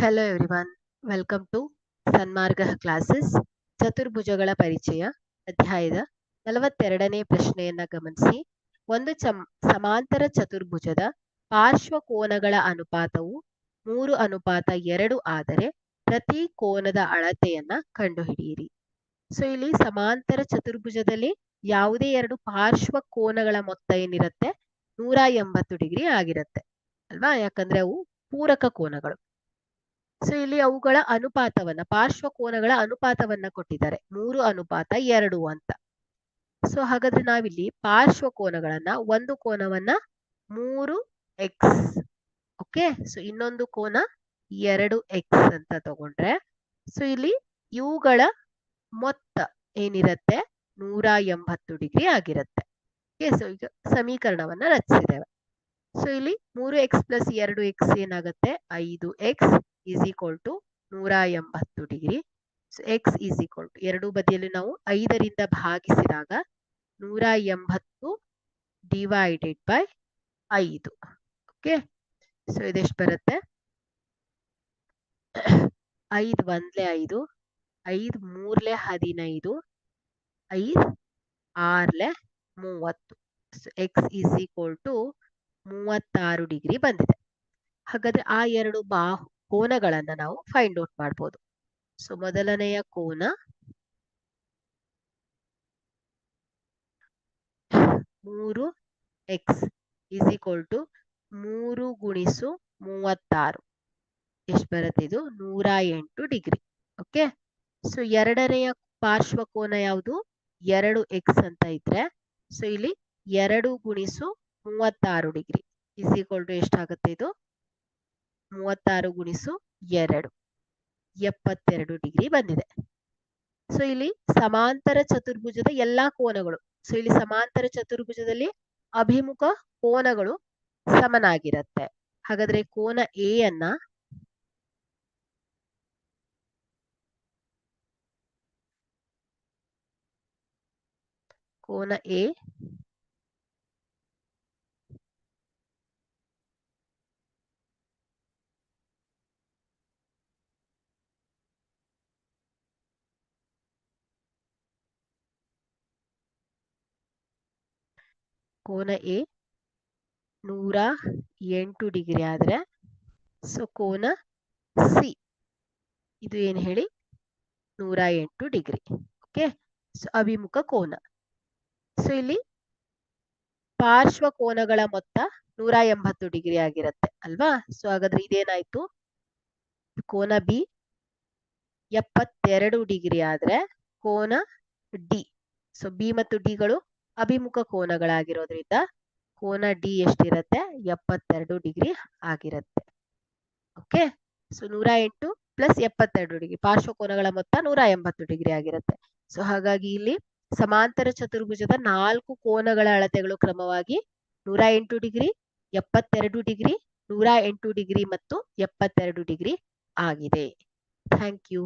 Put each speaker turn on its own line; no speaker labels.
Hello everyone, welcome to Sanmarga classes. ಚತುರ್ಭುಜಗಳ ಪರಿಚಯ ಅಧ್ಯಾಯದ 42ನೇ ಪ್ರಶ್ನೆಯನ್ನ ಗಮನಿಸಿ. ಒಂದು ಸಮಾಂತರ ಚತುರ್ಭುಜದ ಪಾರ್ಶ್ವ ಕೋನಗಳ ಅನುಪಾತವು 3:2 ಆದರೆ ಪ್ರತಿ ಕೋನದ ಅಳತೆಯನ್ನ ಕಂಡುಹಿಡಿಯಿರಿ. ಸೊ ಇಲ್ಲಿ ಸಮಾಂತರ ಚತುರ್ಭುಜದಲ್ಲಿ ಯಾವುದೇ ಎರಡು ಪಾರ್ಶ್ವ ಕೋನಗಳ ಮೊತ್ತ ಏನಿರುತ್ತೆ 180 ಡಿಗ್ರಿ ಆಗಿರುತ್ತೆ ಅಲ್ವಾ, ಯಾಕಂದ್ರೆ ಅವು ಪೂರಕ ಕೋನಗಳು. ಸೊ ಇಲ್ಲಿ ಅವುಗಳ ಅನುಪಾತವನ್ನ ಪಾರ್ಶ್ವ ಕೋನಗಳ ಅನುಪಾತವನ್ನ ಕೊಟ್ಟಿದ್ದಾರೆ 3:2 ಅಂತ. ಸೊ ಹಾಗಾದ್ರೆ ನಾವಿಲ್ಲಿ ಪಾರ್ಶ್ವ ಕೋನಗಳನ್ನ ಒಂದು ಕೋನವನ್ನ 3x, ಓಕೆ, ಸೊ ಇನ್ನೊಂದು ಕೋನ 2x ಅಂತ ತಗೊಂಡ್ರೆ ಸೊ ಇಲ್ಲಿ ಇವುಗಳ ಮೊತ್ತ ಏನಿರುತ್ತೆ 180 ಡಿಗ್ರಿ ಆಗಿರುತ್ತೆ. ಓಕೆ, ಸೊ ಈಗ ಸಮೀಕರಣವನ್ನ ರಚಿಸಿದ್ದೇವೆ. ಸೊ ಇಲ್ಲಿ 3x + 2x ಏನಾಗುತ್ತೆ 5x is equal to 180 degree. So X is equal to ಎರಡು ಬದಿಯಲ್ಲಿ ನಾವು 5ರಿಂದ ಭಾಗಿಸಿದಾಗ 180 ಡಿವೈಡೆಡ್ ಬೈ 5. ಓಕೆ, ಸೊ ಇದೆಷ್ಟು ಬರುತ್ತೆ 5 1 5, 5 3 15, 5 6 30. So X is equal to 36 degree ಬಂದಿದೆ. ಹಾಗಾದ್ರೆ ಆ ಎರಡು ಕೋನಗಳನ್ನ ನಾವು ಫೈಂಡ್ ಔಟ್ ಮಾಡಬಹುದು. ಸೊ ಮೊದಲನೆಯ ಕೋನ 3x ಈಸ್ ಈಕ್ವಲ್ ಟು 3 × 36 ಎಷ್ಟು ಬರುತ್ತೆ, ಇದು 108 ಡಿಗ್ರಿ. ಓಕೆ, ಸೊ ಎರಡನೆಯ ಪಾರ್ಶ್ವ ಕೋನ ಯಾವುದು 2x ಅಂತ ಇದ್ರೆ ಸೊ ಇಲ್ಲಿ 2 × 36 ಡಿಗ್ರಿ ಈಸ್ ಈಕ್ವಲ್ ಟು ಎಷ್ಟಾಗುತ್ತೆ, ಇದು 36 × 2 72 ಡಿಗ್ರಿ ಬಂದಿದೆ. ಸೊ ಇಲ್ಲಿ ಸಮಾಂತರ ಚತುರ್ಭುಜದ ಎಲ್ಲಾ ಕೋನಗಳು, ಸೊ ಇಲ್ಲಿ ಸಮಾಂತರ ಚತುರ್ಭುಜದಲ್ಲಿ ಅಭಿಮುಖ ಕೋನಗಳು ಸಮನಾಗಿರುತ್ತೆ. ಹಾಗಾದ್ರೆ ಕೋನ ಎ ಅನ್ನ ಕೋನ ಎ 108 ಡಿಗ್ರಿ ಆದ್ರೆ ಸೊ ಕೋನ ಸಿ ಇದು ಏನ್ ಹೇಳಿ 108 ಡಿಗ್ರಿ. ಓಕೆ, ಸೊ ಅಭಿಮುಖ ಕೋನ. ಸೊ ಇಲ್ಲಿ ಪಾರ್ಶ್ವ ಕೋನಗಳ ಮೊತ್ತ 180 ಡಿಗ್ರಿ ಆಗಿರುತ್ತೆ ಅಲ್ವಾ. ಸೊ ಹಾಗಾದ್ರೆ ಇದೇನಾಯ್ತು, ಕೋನ ಬಿ 72 ಡಿಗ್ರಿ ಆದ್ರೆ ಕೋನ ಡಿ, ಸೊ ಬಿ ಮತ್ತು ಡಿಗಳು ಅಭಿಮುಖ ಕೋನಗಳಾಗಿರೋದ್ರಿಂದ ಕೋನ ಡಿ ಎಷ್ಟಿರುತ್ತೆ 72 ಡಿಗ್ರಿ ಆಗಿರುತ್ತೆ. ಓಕೆ, ಸೊ 108 + 72 ಡಿಗ್ರಿ ಪಾರ್ಶ್ವ ಕೋನಗಳ ಮೊತ್ತ 180 ಡಿಗ್ರಿ ಆಗಿರುತ್ತೆ. ಸೊ ಹಾಗಾಗಿ ಇಲ್ಲಿ ಸಮಾಂತರ ಚತುರ್ಭುಜದ 4 ಕೋನಗಳ ಅಳತೆಗಳು ಕ್ರಮವಾಗಿ 108 ಡಿಗ್ರಿ, 72 ಡಿಗ್ರಿ, 108 ಡಿಗ್ರಿ ಮತ್ತು 72 ಡಿಗ್ರಿ ಆಗಿದೆ. Thank you.